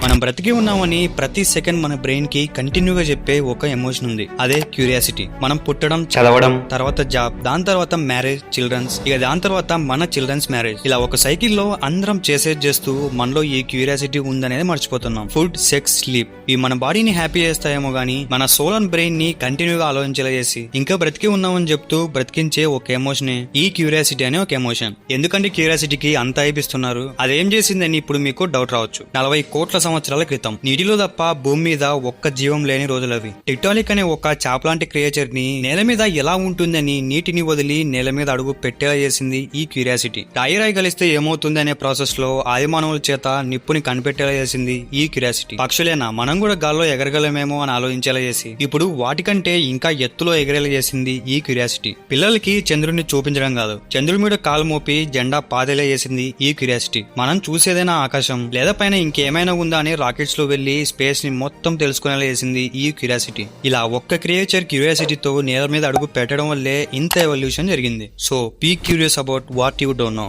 మనం బ్రతికి ఉన్నామని ప్రతి సెకండ్ మన బ్రెయిన్ కి కంటిన్యూగా చెప్పే ఒక ఎమోషన్ ఉంది, అదే క్యూరియాసిటీ. మనం పుట్టడం, చదవడం, తర్వాత జాబ్, దాని తర్వాత మ్యారేజ్, చిల్డ్రన్స్, ఇక దాని తర్వాత మన చిల్డ్రన్స్ మ్యారేజ్, ఇలా ఒక సైకిల్లో అందరం చేస్తూ మనలో ఈ క్యూరియాసిటీ ఉందనేది మర్చిపోతున్నాం. ఫుడ్, సెక్స్, స్లీప్ ఇవి మన బాడీని హ్యాపీ చేస్తాయేమో గానీ మన సోల్ అండ్ బ్రెయిన్ ని కంటిన్యూగా ఆలోచించేలా చేసి ఇంకా బ్రతికి ఉన్నామని చెప్తూ బ్రతికించే ఒక ఎమోషనే ఈ క్యూరియాసిటీ అనే ఒక ఎమోషన్. ఎందుకంటే క్యూరియాసిటీకి అంత అయిపిస్తున్నారు? అదేం చేసిందని ఇప్పుడు మీకు డౌట్ రావచ్చు. 40 కోట్ల సంవత్సరాల క్రితం నీటిలో తప్ప భూమి మీద ఒక్క జీవం లేని రోజులవి. టిక్టానిక్ అనే ఒక చాపలాంటి క్రియేచర్ ని నేల మీద ఎలా ఉంటుందని నీటిని వదిలి నేల మీద అడుగు పెట్టేలా చేసింది ఈ క్యూరియాసిటీ. రాయి కలిస్తే ఏమవుతుంది అనే ప్రాసెస్ లో ఆదిమానవుల చేత నిప్పుని కనిపెట్టేలా చేసింది ఈ క్యూరియాసిటీ. పక్షులేనా, మనం కూడా గాల్లో ఎగరగలమేమో అని ఆలోచించేలా చేసి ఇప్పుడు వాటికంటే ఇంకా ఎత్తులో ఎగరేలా చేసింది ఈ క్యూరియాసిటీ. పిల్లలకి చంద్రుడిని చూపించడం కాదు, చంద్రుడి మీద కాలు మోపి జెండా పాదేలా చేసింది ఈ క్యూరియాసిటీ. మనం చూసేదైనా ఆకాశం లేదా పైన ఇంకేమైనా ఉందా అని రాకెట్స్ లో వెళ్లి స్పేస్ ని మొత్తం తెలుసుకునేలా చేసింది ఈ క్యూరియాసిటీ. ఇలా ఒక్క క్రియేచర్ క్యూరియాసిటీతో నేల మీద అడుగు పెట్టడం వల్లే ఇంత ఎవల్యూషన్ జరిగింది. So be curious about what you don't no.